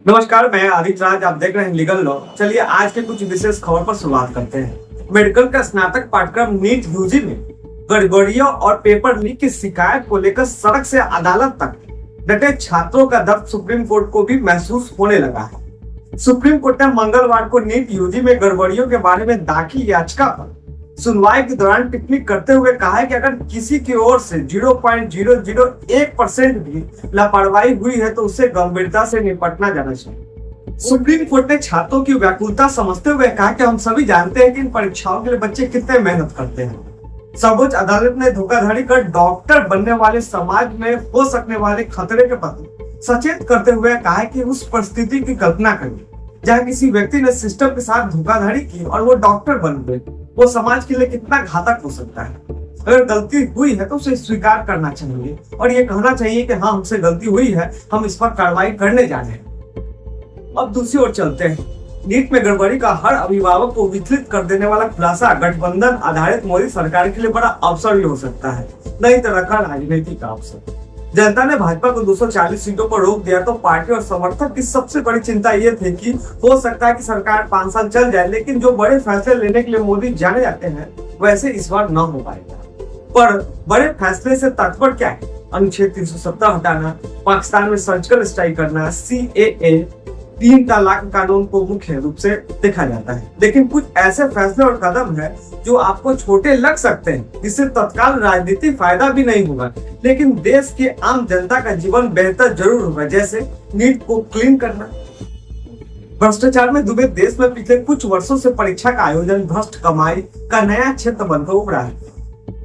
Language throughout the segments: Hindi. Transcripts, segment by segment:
नमस्कार, मैं आदित्य राज। आप देख रहे हैं लीगल लॉ। चलिए आज के कुछ विशेष खबर पर शुरुआत करते हैं। मेडिकल का स्नातक पाठ्यक्रम नीट यूजी में गड़बड़ियों और पेपर लीक की शिकायत को लेकर सड़क से अदालत तक डटे छात्रों का दर्द सुप्रीम कोर्ट को भी महसूस होने लगा है। सुप्रीम कोर्ट ने मंगलवार को नीट यूजी में गड़बड़ियों के बारे में दाखिल याचिका पर सुनवाई के दौरान टिप्पणी करते हुए कहा है कि अगर किसी की ओर से 0.001% भी लापरवाही हुई है तो उसे गंभीरता से निपटना जाना चाहिए। सुप्रीम कोर्ट ने छात्रों की व्याकुलता समझते हुए कहा कि हम सभी जानते हैं कि इन परीक्षाओं के लिए बच्चे कितने मेहनत करते हैं। सर्वोच्च अदालत ने धोखाधड़ी कर डॉक्टर बनने वाले समाज में हो सकने वाले खतरे के प्रति सचेत करते हुए कहा है कि उस परिस्थिति की कल्पना करिए जहाँ किसी व्यक्ति ने सिस्टम के साथ धोखाधड़ी की और वो डॉक्टर बन गए। वो समाज के लिए कितना घातक हो सकता है। अगर गलती हुई है तो उसे स्वीकार करना चाहिए और ये कहना चाहिए कि हाँ, हमसे गलती हुई है, हम इस पर कार्रवाई करने जा रहे हैं। अब दूसरी ओर चलते हैं। नीट में गड़बड़ी का हर अभिभावक को विचलित कर देने वाला खुलासा गठबंधन आधारित मोदी सरकार के लिए बड़ा अवसर भी हो सकता है, नई तरह का राजनीतिक अवसर। जनता ने भाजपा को 240 सीटों पर रोक दिया तो पार्टी और समर्थक की सबसे बड़ी चिंता ये थी कि हो सकता है कि सरकार 5 साल चल जाए, लेकिन जो बड़े फैसले लेने के लिए मोदी जाने जाते हैं वैसे इस बार न हो पाएगा। पर बड़े फैसले से तात्पर्य क्या है? अनुच्छेद 370 हटाना, पाकिस्तान में सर्जिकल स्ट्राइक करना, CAA, 3 तलाक कानून को मुख्य रूप से देखा जाता है। लेकिन कुछ ऐसे फैसले और कदम है जो आपको छोटे लग सकते हैं, जिससे तत्काल राजनीतिक फायदा भी नहीं होगा, लेकिन देश की आम जनता का जीवन बेहतर जरूर होगा। जैसे नीट को क्लीन करना। भ्रष्टाचार में डूबे देश में पिछले कुछ वर्षों से परीक्षा का आयोजन भ्रष्ट कमाई का नया क्षेत्र बनकर उभरा है।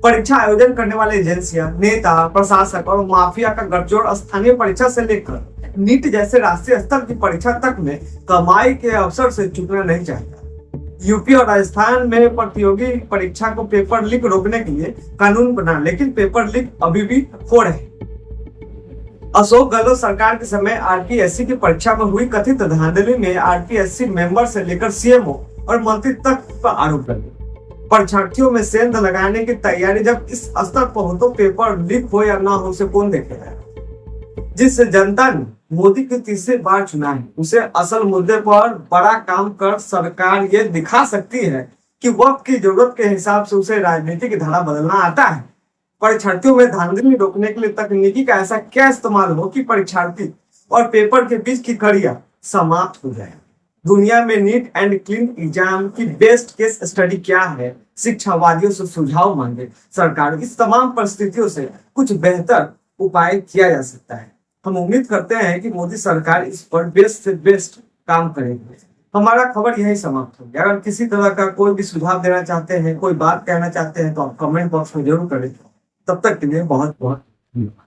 परीक्षा आयोजन करने वाले एजेंसियां, नेता, प्रशासक और माफिया का गठजोड़ स्थानीय परीक्षा से लेकर नीट जैसे राष्ट्रीय स्तर की परीक्षा तक में कमाई के अवसर से चूकना नहीं चाहता। यूपी और राजस्थान में प्रतियोगी परीक्षा को पेपर लीक रोकने के लिए कानून बना, लेकिन पेपर लीक अभी भी हो रहे। अशोक गहलोत सरकार के समय RPSC की परीक्षा में हुई कथित धांधली में RPSC मेंबर से लेकर CMO और मंत्री तक का आरोप लगे। परीक्षार्थियों में सेंध लगाने की तैयारी जब इस स्तर पर हो तो पेपर लीक हो या ना हो उसे कौन देखेगा? जिस जनता ने मोदी की तीसरी बार चुना है उसे असल मुद्दे पर बड़ा काम कर सरकार ये दिखा सकती है कि वक्त की जरूरत के हिसाब से उसे राजनीति की धारा बदलना आता है। परीक्षार्थियों में धांधली रोकने के लिए तकनीकी का ऐसा क्या इस्तेमाल हो कि परीक्षार्थी और पेपर के बीच की कड़ियां समाप्त हो जाए। दुनिया में नीट एंड क्लीन एग्जाम की बेस्ट केस स्टडी क्या है? शिक्षावादियों से सुझाव मांगे सरकार। इस तमाम परिस्थितियों से कुछ बेहतर उपाय किया जा सकता है। हम उम्मीद करते हैं कि मोदी सरकार इस पर बेस्ट से बेस्ट काम करेगी। हमारा खबर यही समाप्त हो गया। अगर किसी तरह का कोई भी सुझाव देना चाहते हैं, कोई बात कहना चाहते हैं तो आप कमेंट बॉक्स में जरूर करें। तब तक के लिए बहुत बहुत धन्यवाद।